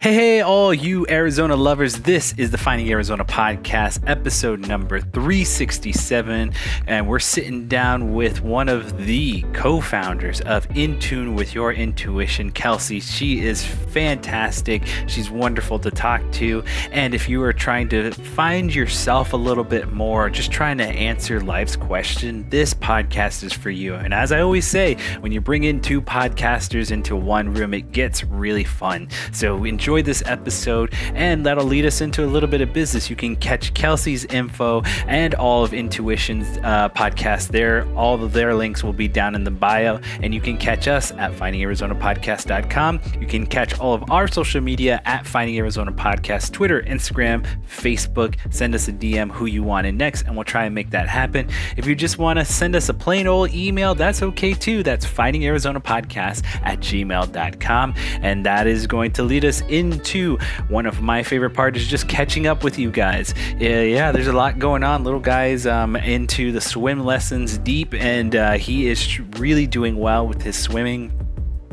Hey, all you Arizona lovers. This is the Finding Arizona podcast, episode number 367. And we're sitting down with one of the co-founders of In Tune with Your Intuition, Kelsey. She is fantastic. She's wonderful to talk to. And if you are trying to find yourself a little bit more, just trying to answer life's question, this podcast is for you. And as I always say, when you bring in two podcasters into one room, it gets really fun. So enjoy this episode, and that'll lead us into a little bit of business. You can catch Kelsey's info and all of Intuition's podcast there. All of their links will be down in the bio, and you can catch us at findingarizonapodcast.com. You can catch all of our social media at Finding Arizona Podcast, Twitter, Instagram, Facebook. Send us a DM who you want in next, and we'll try and make that happen. If you just want to send us a plain old email, that's okay too. That's findingarizonapodcast@gmail.com, and that is going to lead us into one of my favorite parts, is just catching up with you guys. Yeah, there's a lot going on. Little guy's into the swim lessons deep, and he is really doing well with his swimming.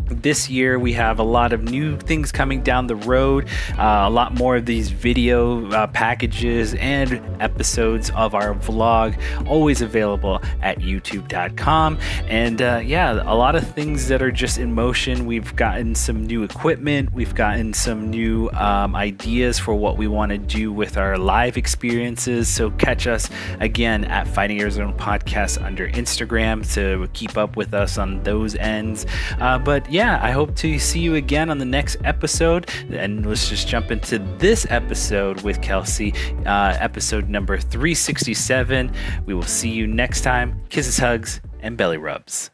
This year we have a lot of new things coming down the road, a lot more of these video packages and episodes of our vlog, always available at youtube.com. And a lot of things that are just in motion. We've gotten some new equipment, we've gotten some new ideas for what we want to do with our live experiences. So catch us again at Finding Arizona Podcast under Instagram to keep up with us on those ends. But yeah, I hope to see you again on the next episode. And let's just jump into this episode with Kelsey, episode number 367. We will see you next time. Kisses, hugs, and belly rubs.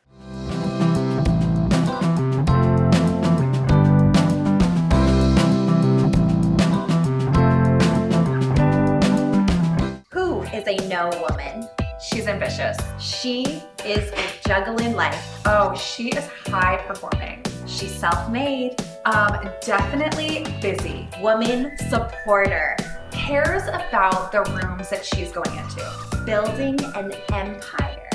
Who is a no woman? She's ambitious. She is a juggling life. Oh, she is high performing. She's self-made. Definitely busy. Woman supporter. Cares about the rooms that she's going into. Building an empire.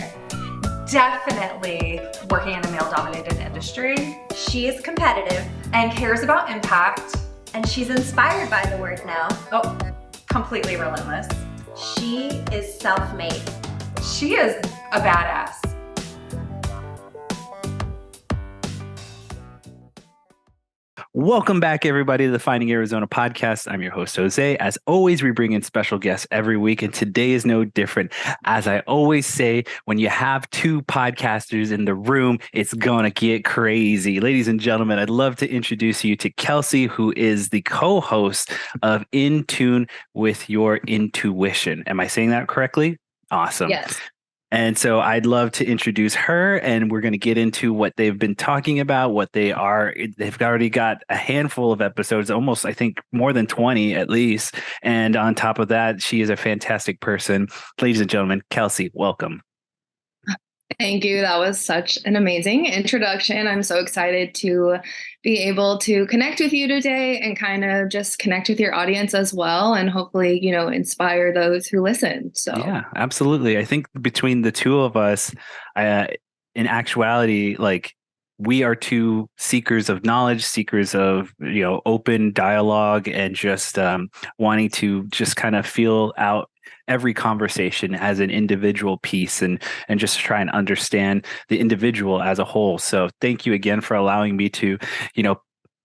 Definitely working in a male-dominated industry. She is competitive. And cares about impact. And she's inspired by the word now. Oh, completely relentless. She is self-made. She is a badass. Welcome back, everybody, to the Finding Arizona podcast. I'm your host, Jose. As always, we bring in special guests every week, and today is no different. As I always say, when you have two podcasters in the room, it's gonna get crazy. Ladies and gentlemen, I'd love to introduce you to Kelsey, who is the co-host of In Tune with Your Intuition. Am I saying that correctly? Awesome. Yes. And so I'd love to introduce her, and we're going to get into what they've been talking about, what they are. They've already got a handful of episodes, almost, I think, more than 20 at least. And on top of that, she is a fantastic person. Ladies and gentlemen, Kelsey, welcome. Thank you. That was such an amazing introduction. I'm so excited to be able to connect with you today and kind of just connect with your audience as well, and hopefully, inspire those who listen. So yeah, absolutely. I think between the two of us, in actuality, we are two seekers of knowledge, seekers of, open dialogue, and just wanting to just kind of feel out every conversation as an individual piece, and just try and understand the individual as a whole. So thank you again for allowing me to,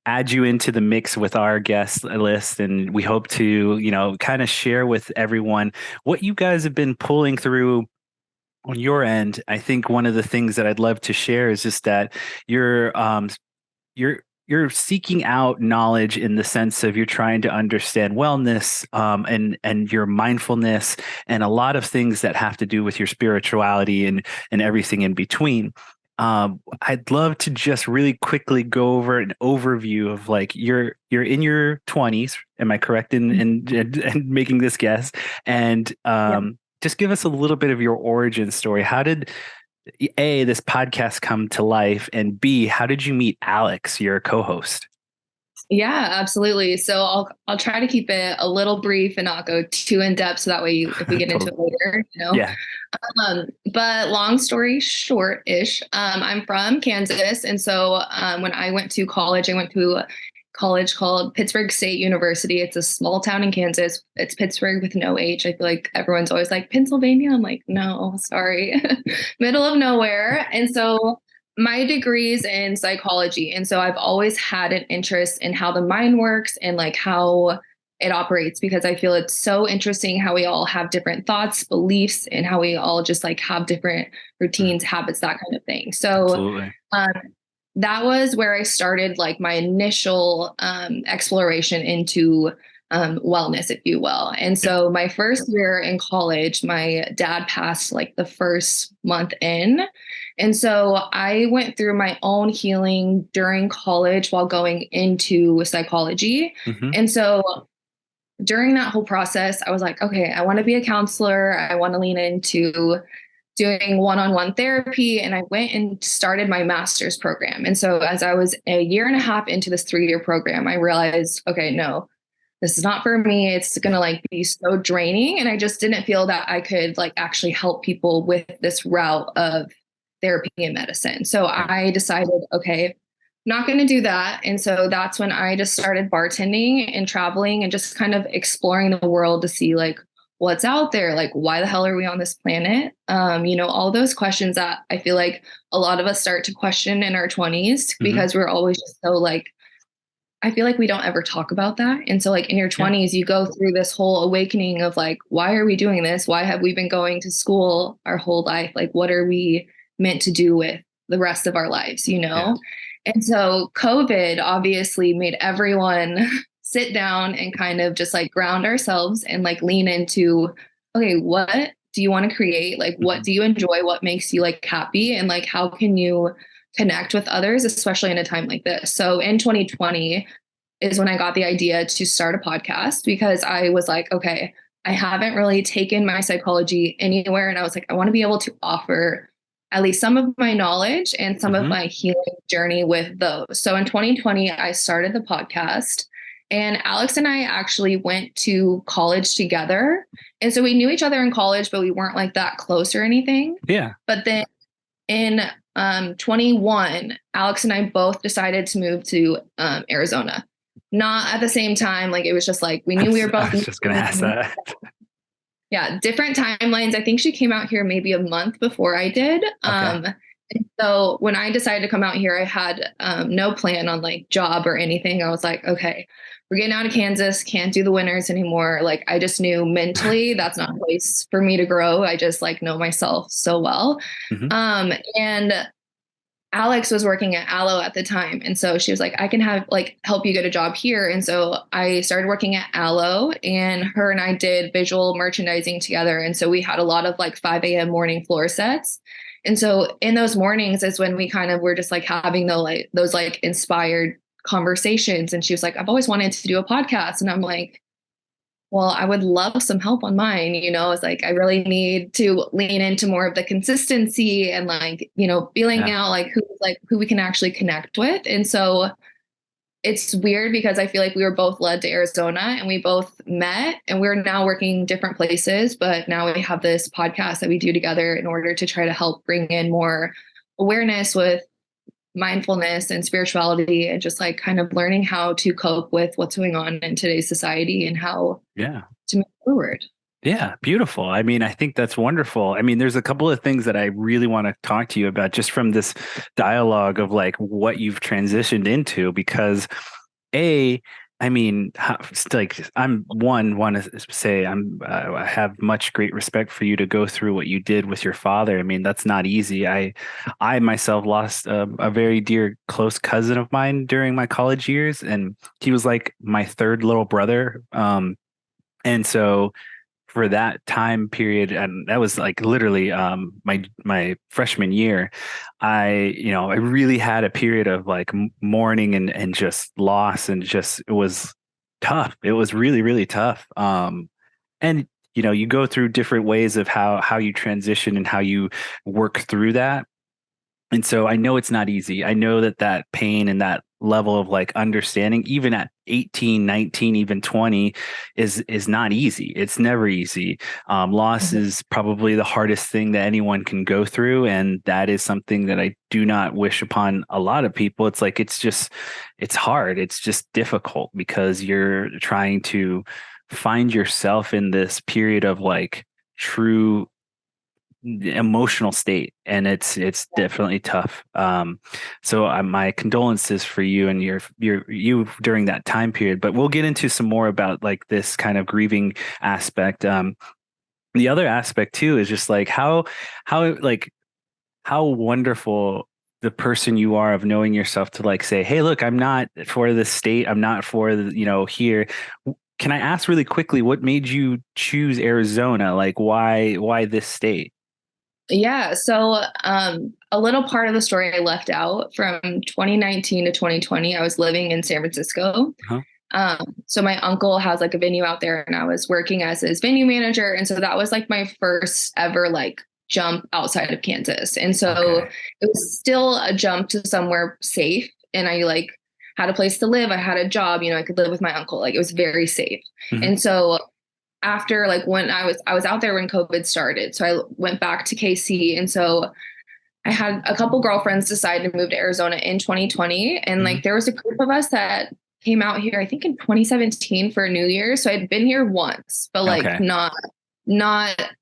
add you into the mix with our guest list. And we hope to, kind of share with everyone what you guys have been pulling through on your end. I think one of the things that I'd love to share is just that you're seeking out knowledge in the sense of you're trying to understand wellness, and your mindfulness, and a lot of things that have to do with your spirituality and everything in between. I'd love to just really quickly go over an overview of you're in your 20s. Am I correct in making this guess? And just give us a little bit of your origin story. How did A, this podcast come to life, and B, how did you meet Alix, your co-host? Yeah, absolutely. So I'll try to keep it a little brief and not go too in depth, so that way if we get into it later, Yeah. But long story short-ish, I'm from Kansas, and so when I went to college, I went to college called Pittsburgh State University. It's a small town in Kansas. It's Pittsburgh with no H. I feel like everyone's always like Pennsylvania. I'm like, no, sorry, middle of nowhere. And so my degree's in psychology. And so I've always had an interest in how the mind works and like how it operates, because I feel it's so interesting how we all have different thoughts, beliefs, and how we all just like have different routines, habits, that kind of thing. So Absolutely. that was where I started like my initial exploration into wellness, if you will. And so my first year in college, my dad passed like the first month in. And so I went through my own healing during college while going into psychology. Mm-hmm. And so during that whole process, I was like, okay, I want to be a counselor. I want to lean into doing one-on-one therapy. And I went and started my master's program. And so as I was a year and a half into this 3-year program, I realized, okay, no, this is not for me. It's going to like be so draining. And I just didn't feel that I could like actually help people with this route of therapy and medicine. So I decided, okay, not going to do that. And so that's when I just started bartending and traveling and just kind of exploring the world to see like what's out there, like why the hell are we on this planet? All those questions that I feel like a lot of us start to question in our 20s because we're always just so like, I feel like we don't ever talk about that. And so like in your 20s, you go through this whole awakening of like, why are we doing this? Why have we been going to school our whole life? Like, what are we meant to do with the rest of our lives, Yeah. And so COVID obviously made everyone sit down and kind of just like ground ourselves and like lean into, okay, what do you want to create? Like, what do you enjoy? What makes you like happy? And like, how can you connect with others, especially in a time like this? So in 2020 is when I got the idea to start a podcast, because I was like, okay, I haven't really taken my psychology anywhere. And I was like, I want to be able to offer at least some of my knowledge and some of my healing journey with those. So in 2020, I started the podcast, and Alix and I actually went to college together. And so we knew each other in college, but we weren't like that close or anything. Yeah. But then in 21, Alix and I both decided to move to Arizona. Not at the same time. Like it was just like, we knew we were both. I was just going to ask that. Yeah, different timelines. I think she came out here maybe a month before I did. And so when I decided to come out here, I had no plan on like job or anything. I was like, okay, we're getting out of Kansas, can't do the winters anymore. Like I just knew mentally that's not a place for me to grow. I just like know myself so well. And Alix was working at Aloe at the time. And so she was like, I can help you get a job here. And so I started working at Aloe, and her and I did visual merchandising together. And so we had a lot of like 5 a.m. morning floor sets. And so in those mornings is when we kind of were just like having those inspired conversations. And she was like, I've always wanted to do a podcast. And I'm like, well, I would love some help on mine. It's like, I really need to lean into more of the consistency and feeling out who we can actually connect with. And so it's weird because I feel like we were both led to Arizona and we both met, and we're now working different places, but now we have this podcast that we do together in order to try to help bring in more awareness with mindfulness and spirituality, and just like kind of learning how to cope with what's going on in today's society and how to move forward. Yeah, beautiful. I mean, I think that's wonderful. I mean, there's a couple of things that I really want to talk to you about just from this dialogue of like what you've transitioned into, because I mean, like want to say I have much great respect for you to go through what you did with your father. I mean, that's not easy. I myself lost a very dear close cousin of mine during my college years, and he was like my third little brother. And so for that time period, and that was like literally my freshman year, I really had a period of like mourning and just loss, and just it was tough. It was really, really tough. And you go through different ways of how you transition and how you work through that. And so I know it's not easy. I know that pain and that level of like understanding, even at 18, 19, even 20, is not easy. It's never easy. Loss is probably the hardest thing that anyone can go through, and that is something that I do not wish upon a lot of people. It's like it's hard. It's just difficult because you're trying to find yourself in this period of like true emotional state, and it's definitely tough. So my condolences for you and you during that time period, but we'll get into some more about like this kind of grieving aspect. The other aspect too is just like how wonderful the person you are of knowing yourself to like say, hey, look, I'm not for this state, I'm not for the, here. Can I ask really quickly, what made you choose Arizona? Like why this state? Yeah. So a little part of the story I left out from 2019 to 2020, I was living in San Francisco. Uh-huh. So my uncle has like a venue out there and I was working as his venue manager. And so that was like my first ever like jump outside of Kansas. And so it was still a jump to somewhere safe. And I like had a place to live. I had a job, I could live with my uncle. Like it was very safe. Mm-hmm. And so after like when I was out there when COVID started, so I went back to KC. And so I had a couple girlfriends decide to move to Arizona in 2020. And like there was a group of us that came out here, I think in 2017 for New Year's. So I'd been here once, but like not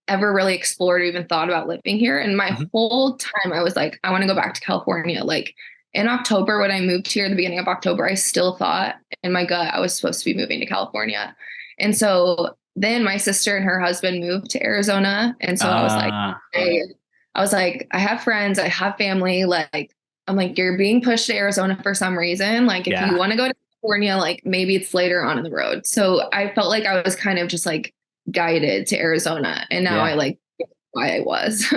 ever really explored or even thought about living here. And my whole time I was like, I want to go back to California. Like in October, when I moved here, the beginning of October, I still thought in my gut I was supposed to be moving to California. And so then my sister and her husband moved to Arizona. And so I was like, I have friends, I have family. Like, I'm like, you're being pushed to Arizona for some reason. Like if you want to go to California, like maybe it's later on in the road. So I felt like I was kind of just like guided to Arizona. And now I like why I was.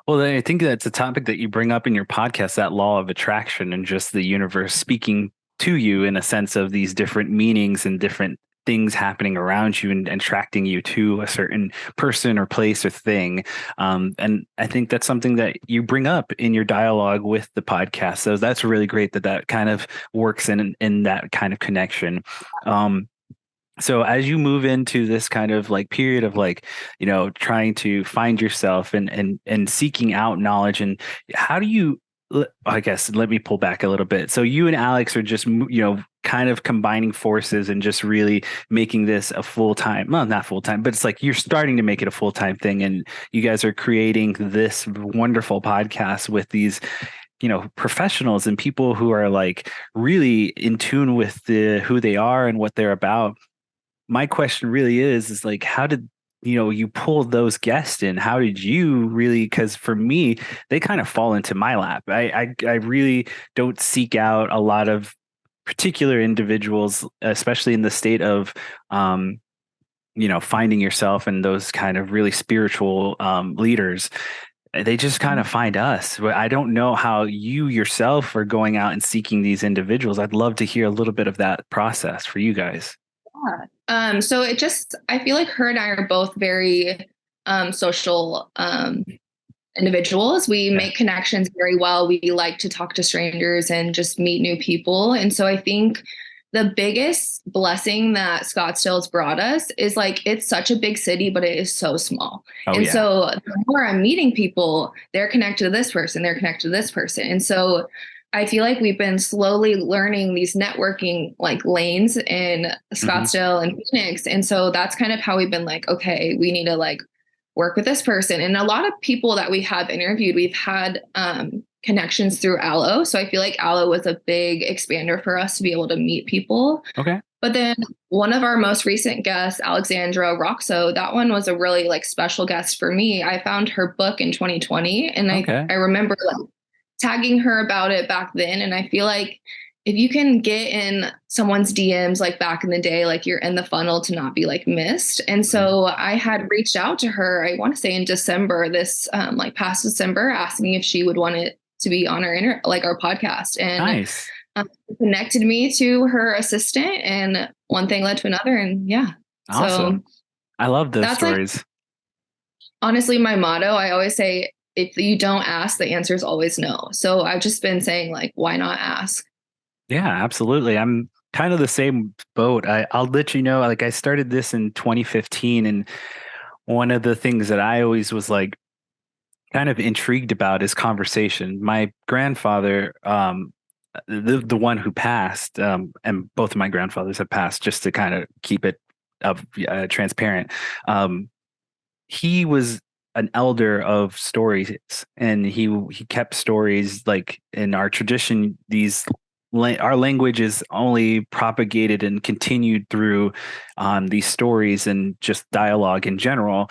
Well, I think that's a topic that you bring up in your podcast, that law of attraction and just the universe speaking to you in a sense of these different meanings and different things happening around you and attracting you to a certain person or place or thing. And I think that's something that you bring up in your dialogue with the podcast. So that's really great that kind of works in that kind of connection. So as you move into this kind of like period of like, trying to find yourself and seeking out knowledge, and how do you, I guess, let me pull back a little bit. So you and Alix are just, kind of combining forces and just really making this a full-time, well, not full-time, but it's like you're starting to make it a full-time thing. And you guys are creating this wonderful podcast with these, professionals and people who are like really in tune with who they are and what they're about. My question really is like, how did you pull those guests in? How did you really, because for me, they kind of fall into my lap. I really don't seek out a lot of particular individuals, especially in the state of, finding yourself and those kind of really spiritual leaders. They just kind of find us. I don't know how you yourself are going out and seeking these individuals. I'd love to hear a little bit of that process for you guys. So I feel like her and I are both very social individuals. We make connections very well. We like to talk to strangers and just meet new people. And so I think the biggest blessing that Scottsdale has brought us is like, it's such a big city, but it is so small. So the more I'm meeting people, they're connected to this person, they're connected to this person. And so I feel like we've been slowly learning these networking like lanes in Scottsdale and Phoenix. And so that's kind of how we've been like, okay, we need to like work with this person. And a lot of people that we have interviewed, we've had connections through Allo. So I feel like Allo was a big expander for us to be able to meet people. Okay. But then one of our most recent guests, Alexandra Roxo, that one was a really like special guest for me. I found her book in 2020 and I remember like tagging her about it back then. And I feel like if you can get in someone's DMs like back in the day, like you're in the funnel to not be like missed. And so I had reached out to her, I want to say in December, this like past December, asking if she would want it to be on our our podcast. And connected me to her assistant, and one thing led to another. And awesome. So I love those stories. Like, honestly, my motto, I always say, if you don't ask, the answer is always no. So I've just been saying like, why not ask? Yeah, absolutely. I'm kind of the same boat. I'll let you know, like I started this in 2015, and one of the things that I always was like kind of intrigued about is conversation. My grandfather, the one who passed, and both of my grandfathers have passed, just to kind of keep it up transparent. Um, he was an elder of stories, and he kept stories like in our tradition. Our language is only propagated and continued through these stories and just dialogue in general.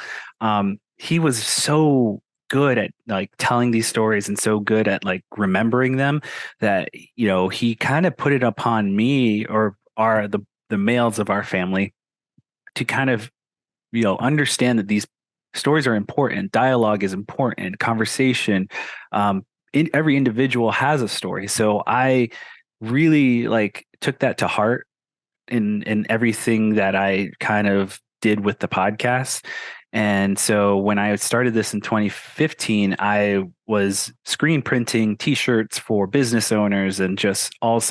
He was so good at like telling these stories and so good at like remembering them that he kind of put it upon me or our the males of our family to kind of understand that these stories are important, dialogue is important, conversation. Every individual has a story, so I really like took that to heart in everything that I kind of did with the podcast. And so when I started this in 2015, I was screen printing t-shirts for business owners and just all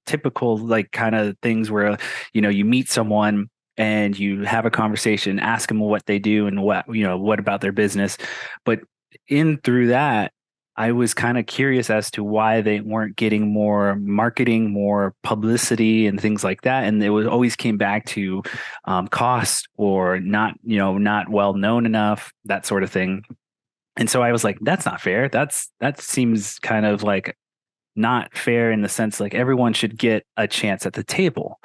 typical like kind of things where you meet someone and you have a conversation, ask them what they do and what about their business. But in through that, I was kind of curious as to why they weren't getting more marketing, more publicity, and things like that. And it was always came back to cost or not well known enough, that sort of thing. And so I was like, that's not fair. That seems kind of like not fair in the sense like everyone should get a chance at the table.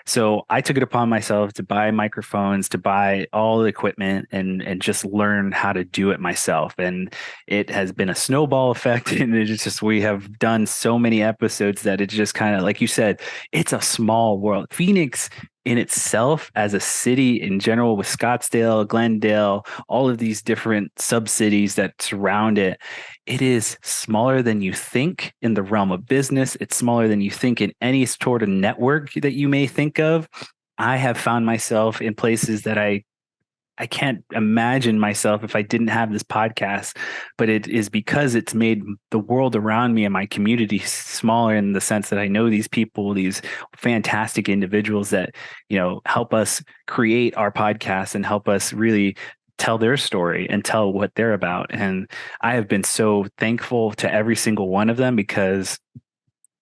So I took it upon myself to buy microphones, to buy all the equipment and just learn how to do it myself. And it has been a snowball effect. And it's just we have done so many episodes that it's just kind of like you said, it's a small world. Phoenix in itself as a city in general with Scottsdale, Glendale, all of these different sub-cities that surround it, it is smaller than you think in the realm of business. It's smaller than you think in any sort of network that you may think of. I have found myself in places that I can't imagine myself if I didn't have this podcast, but it is because it's made the world around me and my community smaller in the sense that I know these people, these fantastic individuals that, help us create our podcast and help us really tell their story and tell what they're about. And I have been so thankful to every single one of them because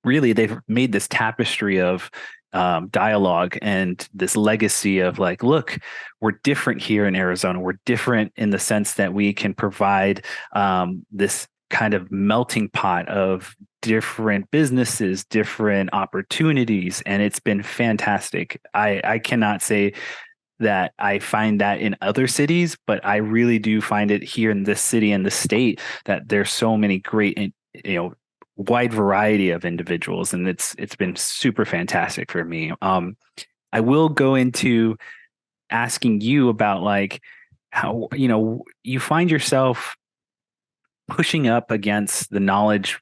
really they've made this tapestry of dialogue and this legacy of like, look, we're different here in Arizona. We're different in the sense that we can provide this kind of melting pot of different businesses, different opportunities, and it's been fantastic. I cannot say that I find that in other cities, but I really do find it here in this city and the state that there's so many great, wide variety of individuals, and it's been super fantastic for me. I will go into asking you about like how you find yourself pushing up against the knowledge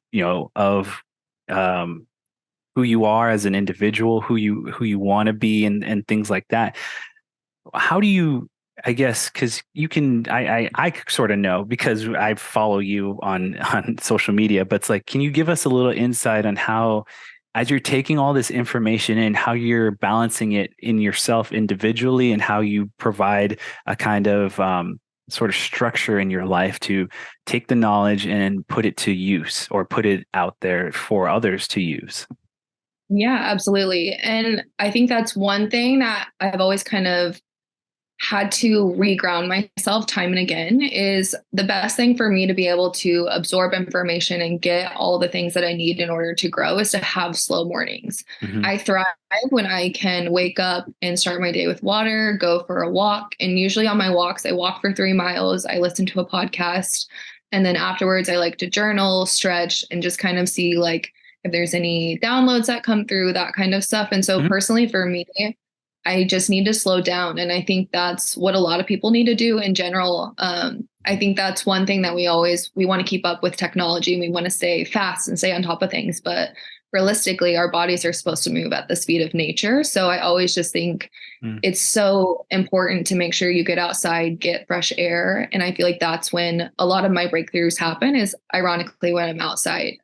of who you are as an individual, who you want to be, and things like that. How do you, I guess, because you can, I sort of know because I follow you on social media, but it's like, can you give us a little insight on how, as you're taking all this information in, how you're balancing it in yourself individually and how you provide a kind of sort of structure in your life to take the knowledge and put it to use or put it out there for others to use? Yeah, absolutely. And I think that's one thing that I've always kind of had to reground myself time and again is the best thing for me to be able to absorb information and get all the things that I need in order to grow is to have slow mornings. Mm-hmm. I thrive when I can wake up and start my day with water, go for a walk. And usually on my walks, I walk for 3 miles. I listen to a podcast. And then afterwards, I like to journal, stretch, and just kind of see like if there's any downloads that come through, that kind of stuff. And so personally for me, I just need to slow down. And I think that's what a lot of people need to do in general. I think that's one thing that we want to keep up with technology and we want to stay fast and stay on top of things. But realistically, our bodies are supposed to move at the speed of nature. So I always just think it's so important to make sure you get outside, get fresh air. And I feel like that's when a lot of my breakthroughs happen is ironically when I'm outside.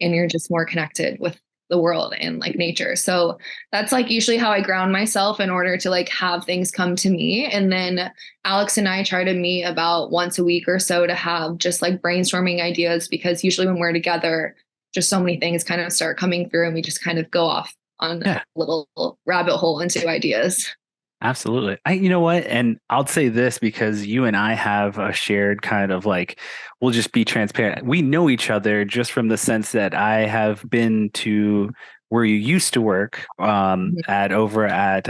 and you're just more connected with the world and like nature. So that's like usually how I ground myself in order to like have things come to me. And then Alix and I try to meet about once a week or so to have just like brainstorming ideas, because usually when we're together, just so many things kind of start coming through and we just kind of go off on Yeah. a little rabbit hole into ideas. Absolutely. You know what? And I'll say this because you and I have a shared kind of like, we'll just be transparent. We know each other just from the sense that I have been to where you used to work at over at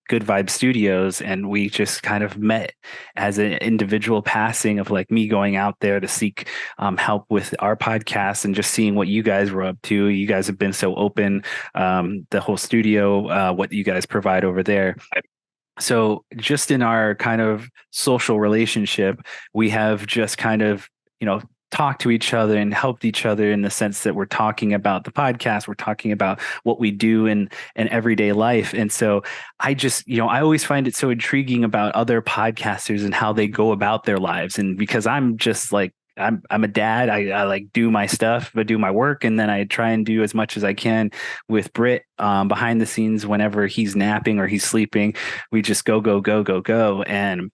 Good Vibe Studios. And we just kind of met as an individual passing of like me going out there to seek help with our podcast and just seeing what you guys were up to. You guys have been so open, the whole studio, what you guys provide over there. So just in our kind of social relationship, we have just kind of, talked to each other and helped each other in the sense that we're talking about the podcast, we're talking about what we do in everyday life. And so I just, I always find it so intriguing about other podcasters and how they go about their lives. And because I'm just like, I'm a dad. I like do my stuff, but do my work, and then I try and do as much as I can with Britt behind the scenes. Whenever he's napping or he's sleeping, we just go, go, go, go, go. And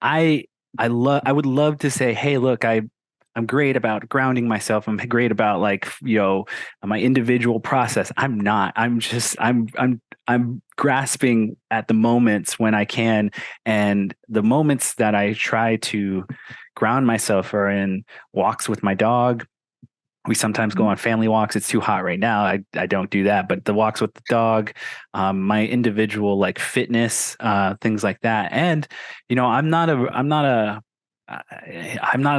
I I would love to say, hey, look, I'm great about grounding myself. I'm great about like my individual process. I'm not. I'm grasping at the moments when I can, and the moments that I try to ground myself are in walks with my dog. We sometimes go on family walks. It's too hot right now. I don't do that, but the walks with the dog, my individual like fitness, things like that. And I'm not the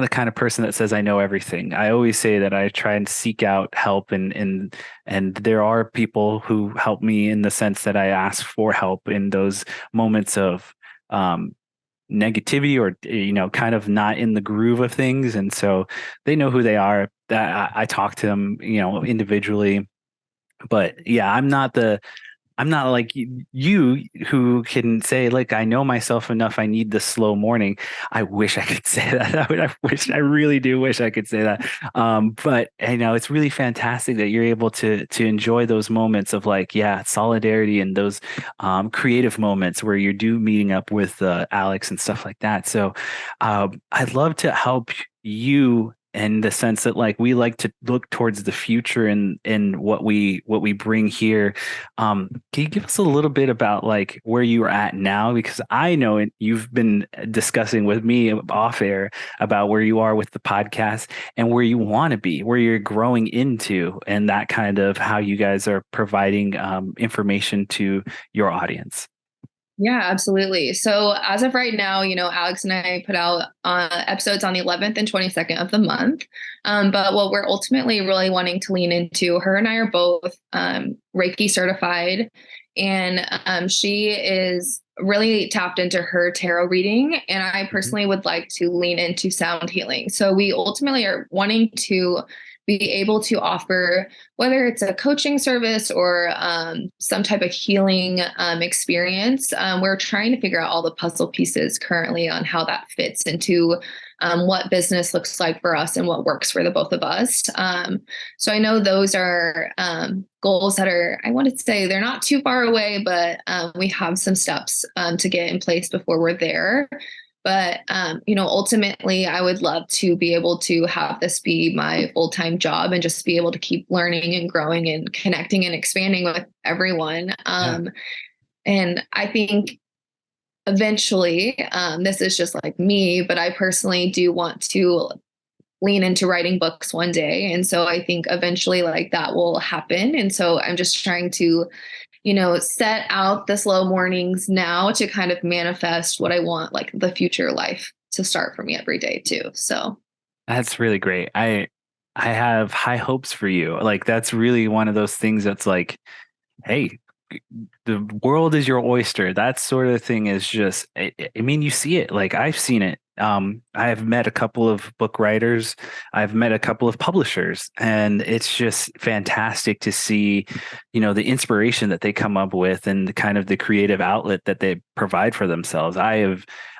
kind of person that says I know everything. I always say that I try and seek out help, and there are people who help me in the sense that I ask for help in those moments of negativity or kind of not in the groove of things. And so they know who they are. That I talk to them individually. But yeah, I'm not like you who can say, like, I know myself enough. I need the slow morning. I wish I could say that. I really do wish I could say that. But it's really fantastic that you're able to enjoy those moments of like, yeah, solidarity and those creative moments where you do meeting up with Alix and stuff like that. So I'd love to help you in the sense that like we like to look towards the future and what we bring here. Can you give us a little bit about like where you are at now? Because I know you've been discussing with me off air about where you are with the podcast and where you want to be, where you're growing into, and that kind of how you guys are providing information to your audience. Yeah, absolutely. So as of right now, Alix and I put out episodes on the 11th and 22nd of the month. But what we're ultimately really wanting to lean into, her and I are both Reiki certified, and she is really tapped into her tarot reading. And I personally would like to lean into sound healing. So we ultimately are wanting to be able to offer, whether it's a coaching service or some type of healing experience. We're trying to figure out all the puzzle pieces currently on how that fits into what business looks like for us and what works for the both of us. So I know those are goals that are, I want to say they're not too far away, but we have some steps to get in place before we're there. But, ultimately, I would love to be able to have this be my full-time job and just be able to keep learning and growing and connecting and expanding with everyone. And I think eventually, this is just like me, but I personally do want to lean into writing books one day. And so I think eventually like that will happen. And so I'm just trying to set out the slow mornings now to kind of manifest what I want, like the future life to start for me every day too. So That's really great. I have high hopes for you. Like that's really one of those things that's like, hey, the world is your oyster. That sort of thing is just, I mean, you see it. Like I've seen it I have met a couple of book writers. I've met a couple of publishers, and it's just fantastic to see, the inspiration that they come up with and the kind of the creative outlet that they provide for themselves. I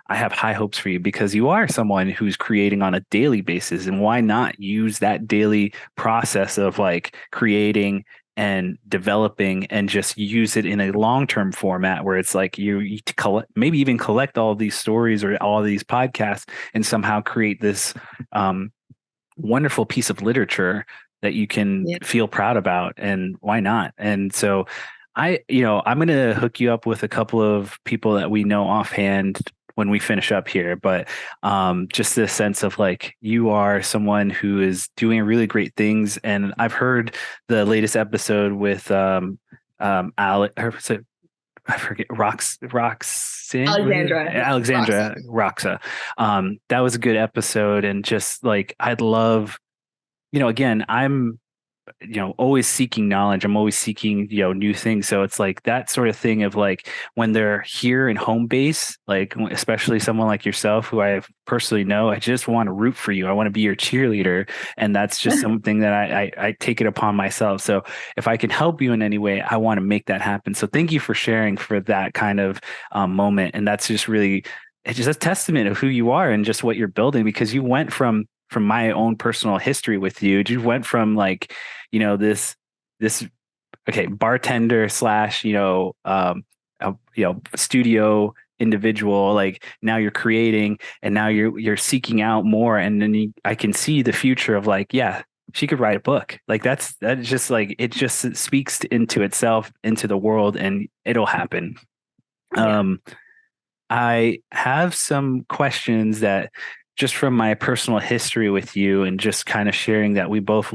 have high hopes for you because you are someone who's creating on a daily basis, and why not use that daily process of like creating and developing and just use it in a long-term format where it's like you collect, maybe even collect all these stories or all these podcasts and somehow create this wonderful piece of literature that you can feel proud about. And why not? And so I'm going to hook you up with a couple of people that we know offhand when we finish up here, but just this sense of like you are someone who is doing really great things. And I've heard the latest episode with Alexandra Roxa. That was a good episode, and just like I'd love, again, I'm always seeking knowledge. I'm always seeking, new things. So it's like that sort of thing of like when they're here in home base, like especially someone like yourself, who I personally know, I just want to root for you. I want to be your cheerleader. And that's just something that I take it upon myself. So if I can help you in any way, I want to make that happen. So thank you for sharing for that kind of moment. And that's just really, it's just a testament of who you are and just what you're building, because you went from my own personal history with you went from like, this bartender slash, studio individual, like now you're creating and now you're seeking out more. And then I can see the future of like, yeah, she could write a book. Like that's just like, it just speaks into itself, into the world, and it'll happen. Yeah. I have some questions that just from my personal history with you and just kind of sharing that we both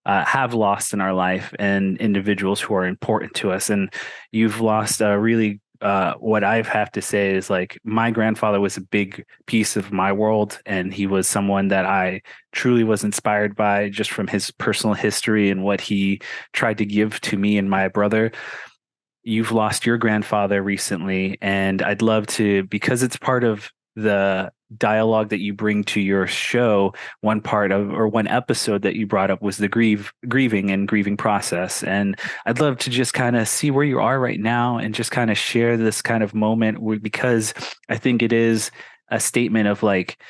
have lost in our life and individuals who are important to us. And you've lost really, what I have to say is like my grandfather was a big piece of my world. And he was someone that I truly was inspired by just from his personal history and what he tried to give to me and my brother. You've lost your grandfather recently, and I'd love to, because it's part of the dialogue that you bring to your show, one episode that you brought up was the grieving process. And I'd love to just kind of see where you are right now and just kind of share this kind of moment, because I think it is a statement of like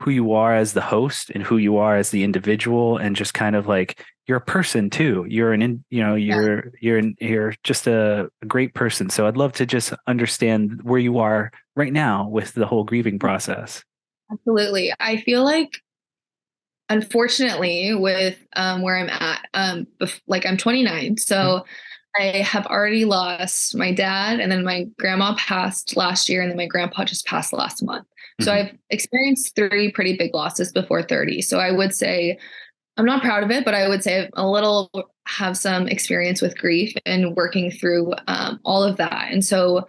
who you are as the host and who you are as the individual, and just kind of like you're a person too. You're you're just a great person. So I'd love to just understand where you are right now with the whole grieving process. Absolutely. I feel like, unfortunately, with where I'm at, like I'm 29, so I have already lost my dad, and then my grandma passed last year, and then my grandpa just passed last month. So I've experienced 3 pretty big losses before 30. So I would say I'm not proud of it, but I would say have some experience with grief and working through all of that. And so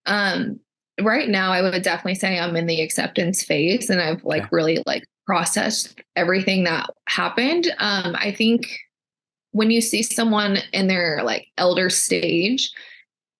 right now I would definitely say I'm in the acceptance phase, and I've really processed everything that happened. I think when you see someone in their elder stage,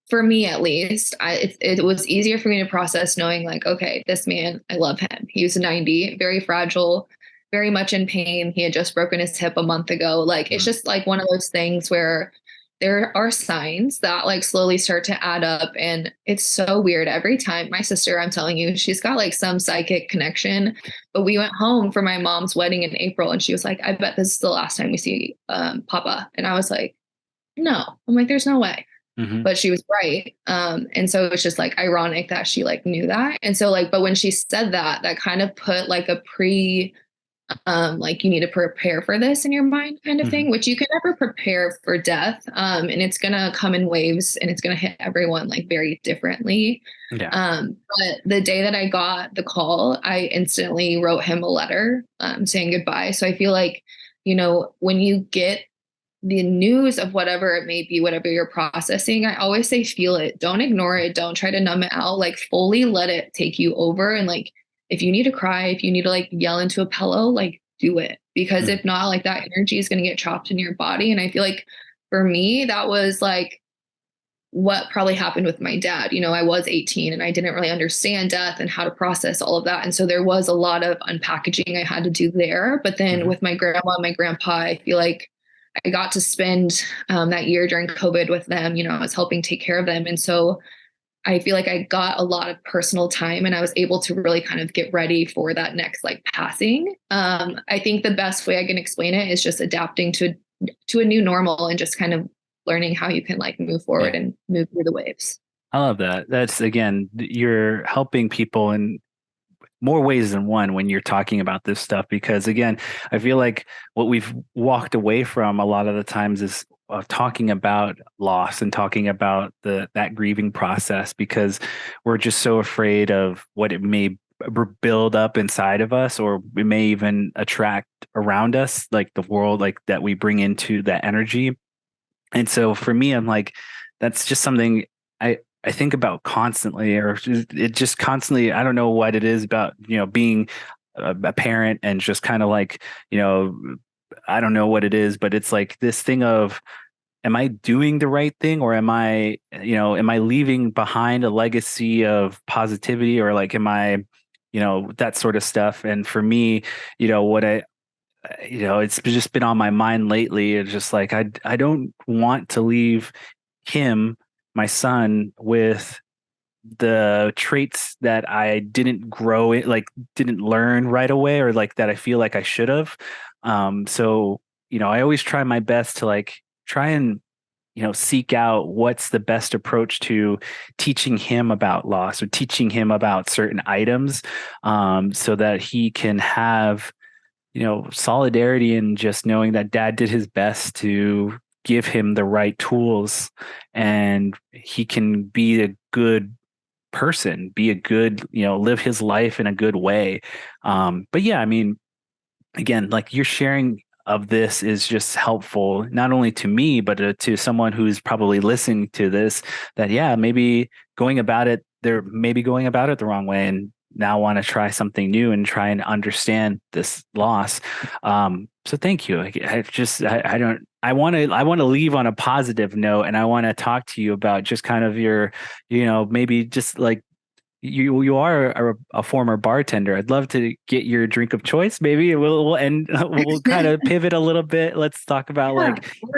for me at least, it was easier for me to process knowing okay, this man, I love him. He was 90, very fragile, very much in pain. He had just broken his hip a month ago. It's just one of those things where there are signs that slowly start to add up. And it's so weird. Every time my sister, I'm telling you, she's got some psychic connection, but we went home for my mom's wedding in April, and she was like, I bet this is the last time we see Papa. And I was like, no, I'm like, there's no way. But she was right. And so it's just ironic that she knew that. And so but when she said that, that kind of put a you need to prepare for this in your mind kind of thing, which you can never prepare for death. And it's going to come in waves, and it's going to hit everyone very differently. Yeah. But the day that I got the call, I instantly wrote him a letter saying goodbye. So I feel when you get the news of whatever it may be, whatever you're processing, I always say, feel it. Don't ignore it. Don't try to numb it out. Fully let it take you over. And if you need to cry, if you need to yell into a pillow, do it. Because if not, that energy is going to get chopped in your body. And I feel for me, that was what probably happened with my dad. I was 18 and I didn't really understand death and how to process all of that. And so there was a lot of unpackaging I had to do there. But then with my grandma and my grandpa, I feel like I got to spend that year during COVID with them. I was helping take care of them. And so I feel like I got a lot of personal time and I was able to really kind of get ready for that next like passing. I think the best way I can explain it is just adapting to a new normal and just kind of learning how you can like move forward and move through the waves. I love that. That's, again, you're helping people in more ways than one when you're talking about this stuff, because again, I feel like what we've walked away from a lot of the times is talking about loss and talking about that grieving process, because we're just so afraid of what it may build up inside of us, or we may even attract around us, like the world, like that we bring into that energy. And so for me, I'm like, that's just something I think about constantly, or it just constantly, I don't know what it is about, being a parent and just kind of like, I don't know what it is, but it's like this thing of, am I doing the right thing, or am I leaving behind a legacy of positivity, or like, am I, that sort of stuff. And for me, what it's just been on my mind lately. It's just like, I don't want to leave him, my son, with the traits that I didn't grow it, like didn't learn right away, or like that I feel like I should have. So, I always try my best to like try and, seek out what's the best approach to teaching him about loss, or teaching him about certain items, so that he can have, solidarity, and just knowing that dad did his best to give him the right tools, and he can be a good person, be a good, live his life in a good way. But yeah, I mean, again, like your sharing of this is just helpful, not only to me, but to someone who's probably listening to this, that, yeah, maybe they're maybe going about it the wrong way, and now want to try something new and try and understand this loss. So thank you. I want to leave on a positive note, and I want to talk to you about just kind of your, maybe just like, you are a former bartender. I'd love to get your drink of choice. Maybe we'll kind of pivot a little bit. Let's talk about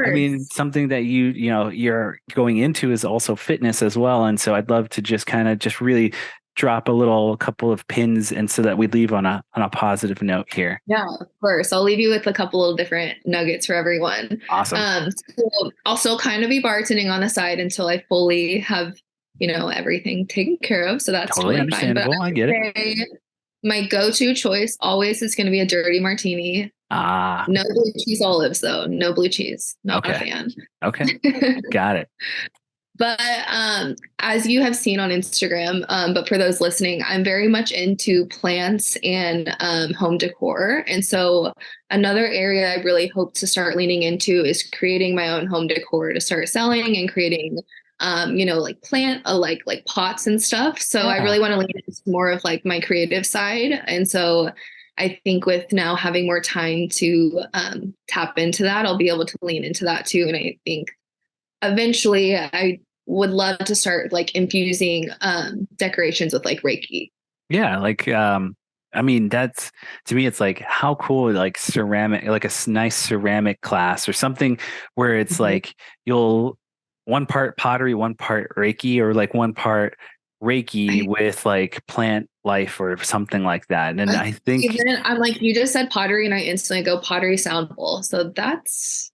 I mean, something that you're going into is also fitness as well. And so I'd love to just kind of just really drop a couple of pins, and so that we leave on a positive note here. Yeah, of course. I'll leave you with a couple of different nuggets for everyone. Awesome. So I'll still kind of be bartending on the side until I fully have, everything taken care of. So that's totally understandable. Fine. But I get it. My go-to choice always is going to be a dirty martini. No blue cheese olives, though. No blue cheese. Not a fan. Okay. Got it. But as you have seen on Instagram, but for those listening, I'm very much into plants and home decor. And so another area I really hope to start leaning into is creating my own home decor to start selling and creating, like plant, like pots and stuff. So I really want to lean into more of like my creative side. And so I think with now having more time to tap into that, I'll be able to lean into that too. And I think eventually I would love to start like infusing decorations with like Reiki. Yeah, like I mean, that's, to me, it's like, how cool, like ceramic, like a nice ceramic class or something where it's like you'll one part pottery, one part Reiki, or like one part Reiki with like plant life or something like that. And I think even I'm like, you just said pottery and I instantly go pottery sound bowl. So that's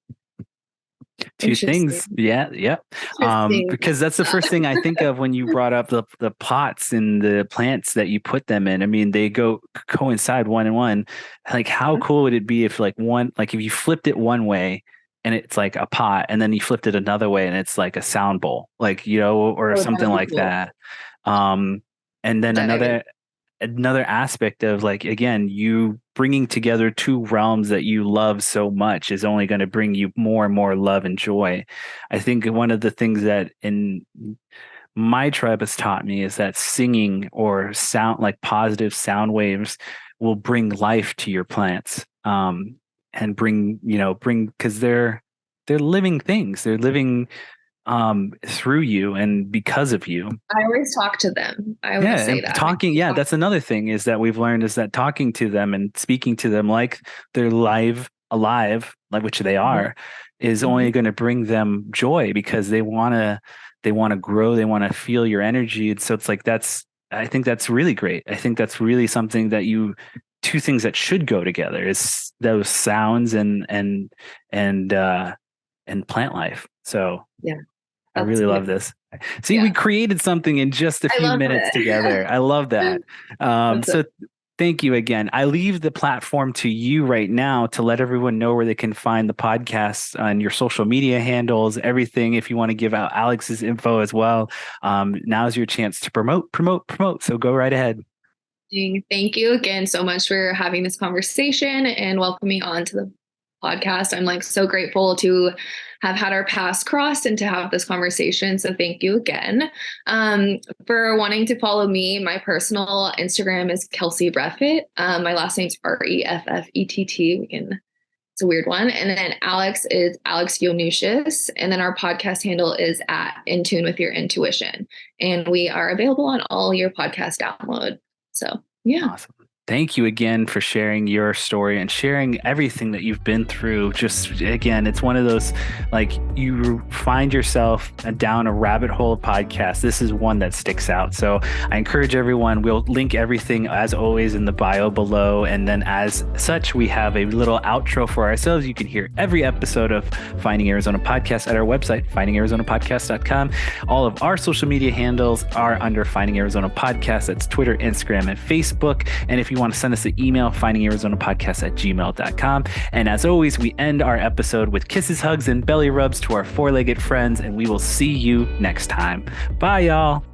two things. Yeah. Because that's the first thing I think of when you brought up the pots and the plants that you put them in. I mean, they coincide one and one. Like, how cool would it be if like if you flipped it one way and it's like a pot, and then you flipped it another way and it's like a sound bowl, like, or something like that. And then another aspect of, like, again, you bringing together two realms that you love so much is only going to bring you more and more love and joy. I think one of the things that in my tribe has taught me is that singing or sound, like positive sound waves, will bring life to your plants, and bring, because they're living things. They're living through you and because of you. I always talk to them. I always say that. Talking, that's another thing is that we've learned is that talking to them and speaking to them like they're alive, like which they are, is only going to bring them joy because they want to grow, they want to feel your energy. And so it's like I think that's really great. I think that's really something that two things that should go together is those sounds and plant life. So yeah. I really love this. See, we created something in just a few minutes together. I love that. So thank you again. I leave the platform to you right now to let everyone know where they can find the podcast on your social media handles, everything. If you want to give out Alix's info as well, now's your chance to promote. So go right ahead. Thank you again so much for having this conversation and welcoming on to the podcast. I'm so grateful to have had our paths crossed and to have this conversation. So thank you again. For wanting to follow me, my personal Instagram is Kelsey Reffett. My last name's Reffett. It's a weird one. And then Alix is Alix Yonushis. And then our podcast handle is at In Tune with Your Intuition. And we are available on all your podcast download. So yeah. Awesome. Thank you again for sharing your story and sharing everything that you've been through. Just again, it's one of those, you find yourself down a rabbit hole of podcasts. This is one that sticks out. So I encourage everyone, we'll link everything as always in the bio below. And then as such, we have a little outro for ourselves. You can hear every episode of Finding Arizona Podcast at our website, findingarizonapodcast.com. All of our social media handles are under Finding Arizona Podcast. That's Twitter, Instagram, and Facebook. And if you want to send us an email, findingarizonapodcast@gmail.com. And as always, we end our episode with kisses, hugs, and belly rubs to our four-legged friends, and we will see you next time. Bye, y'all.